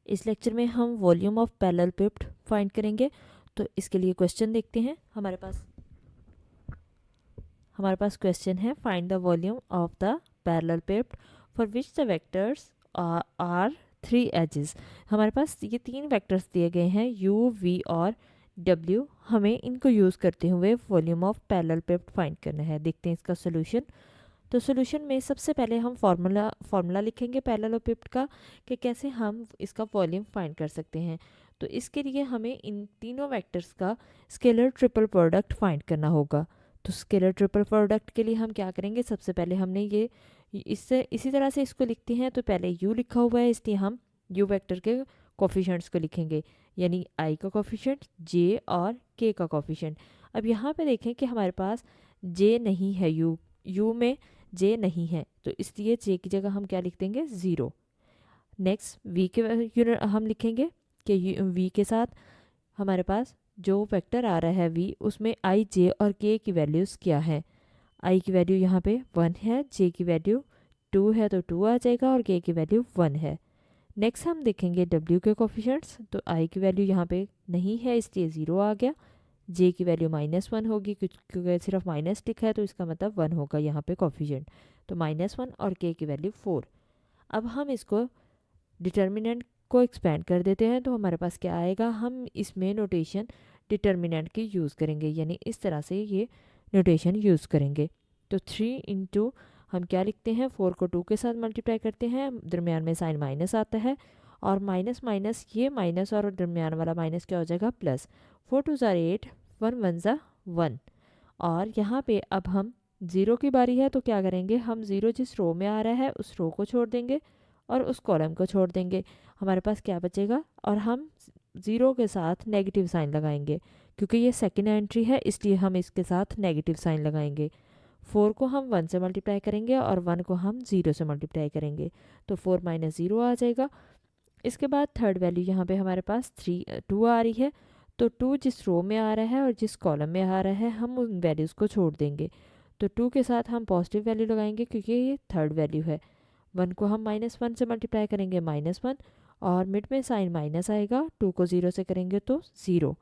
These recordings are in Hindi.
इस लेक्चर में हम वॉल्यूम ऑफ पैरेललेपिपेड फाइंड करेंगे। तो इसके लिए क्वेश्चन देखते हैं। हमारे पास क्वेश्चन है, find the volume of the parallelepiped for which the vectors are 3 edges. हमारे पास ये 3 वेक्टर्स दिए गए हैं u, v और w। हमें इनको यूज़ करते हुए वॉल्यूम ऑफ पैरेललेपिपेड फाइंड करना है। देखते हैं इसका सोल्यूशन। तो सोल्यूशन में सबसे पहले हम फार्मूला लिखेंगे पैरेललेपिपेड का कि कैसे हम इसका वॉल्यूम फाइंड कर सकते हैं। तो इसके लिए हमें इन तीनों वेक्टर्स का स्केलर ट्रिपल प्रोडक्ट फाइंड करना होगा। तो स्केलर ट्रिपल प्रोडक्ट के लिए हम क्या करेंगे, सबसे पहले हमने ये इससे इसी तरह से इसको लिखते हैं। तो पहले u लिखा हुआ है, इसलिए हम u वेक्टर के कोफिशिएंट्स को लिखेंगे, यानी i का कोफिशिएंट, j और k का कोफिशिएंट। अब यहाँ पे देखें कि हमारे पास j नहीं है, u में j नहीं है, तो इसलिए j की जगह हम क्या लिख देंगे, 0। नेक्स्ट v के यूनिट हम लिखेंगे कि v के साथ हमारे पास जो वेक्टर आ रहा है v, उसमें i, j और k की वैल्यूज़ क्या है। i की वैल्यू यहाँ पे 1 है, j की वैल्यू 2 है तो 2 आ जाएगा, और k की वैल्यू 1 है। नेक्स्ट हम देखेंगे w के कोफिशिएंट्स। तो i की वैल्यू यहाँ पे नहीं है, इसलिए 0 आ गया। j की वैल्यू -1 होगी, क्योंकि सिर्फ माइनस लिखा है तो इसका मतलब 1 होगा यहाँ पे कोफिशिएंट। तो -1 और k की वैल्यू 4। अब हम इसको डिटर्मिनेंट को एक्सपेंड कर देते हैं। तो हमारे पास क्या आएगा, हम इसमें नोटेशन डिटर्मिनेंट की यूज़ करेंगे, यानी इस तरह से ये नोटेशन यूज़ करेंगे। तो 3 इंटू हम क्या लिखते हैं, 4 को 2 के साथ मल्टीप्लाई करते हैं, दरमियान में साइन माइनस आता है, और माइनस माइनस ये माइनस और दरमियान वाला माइनस क्या हो जाएगा, प्लस। 4 2 ज़ा 8, 1 1 ज़ा 1। और यहाँ पे अब हम 0 की बारी है, तो क्या करेंगे, हम 0 जिस रो में आ रहा है उस रो को छोड़ देंगे और उस कॉलम को छोड़ देंगे। हमारे पास क्या बचेगा, और हम 0 के साथ नेगेटिव साइन लगाएंगे, क्योंकि ये सेकंड एंट्री है इसलिए हम इसके साथ नेगेटिव साइन लगाएंगे। 4 को हम 1 से मल्टीप्लाई करेंगे और 1 को हम 0 से मल्टीप्लाई करेंगे, तो 4 - 0 आ जाएगा। इसके बाद थर्ड वैल्यू यहाँ पे हमारे पास 2 आ रही है, तो 2 जिस रो में आ रहा है और जिस कॉलम में आ रहा है हम उन वैल्यूज़ को छोड़ देंगे। तो 2 के साथ हम पॉजिटिव वैल्यू लगाएंगे क्योंकि ये थर्ड वैल्यू है। 1 को हम -1 से मल्टीप्लाई करेंगे, -1, और मिड में साइन माइनस आएगा। 2 को 0 से करेंगे तो 0।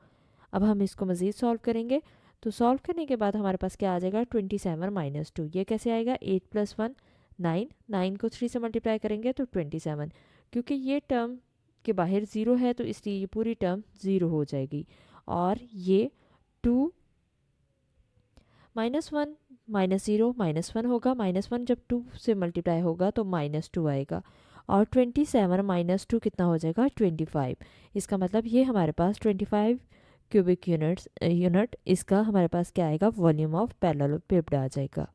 अब हम इसको मज़ीद सॉल्व करेंगे। तो सॉल्व करने के बाद हमारे पास क्या आ जाएगा, 27 - 2। ये कैसे आएगा, 8 + 1 9, 9 को 3 से मल्टीप्लाई करेंगे तो 27। क्योंकि ये टर्म के बाहर 0 है तो इसलिए ये पूरी टर्म 0 हो जाएगी। और ये 2 -1 -0 -1 होगा। -1 जब 2 से मल्टीप्लाई होगा तो -2 आएगा, और 27 - 2 कितना हो जाएगा, 25। इसका मतलब ये हमारे पास 25 क्यूबिक यूनिट इसका हमारे पास क्या आएगा, वॉल्यूम ऑफ पैरेललेपिपेड आ जाएगा।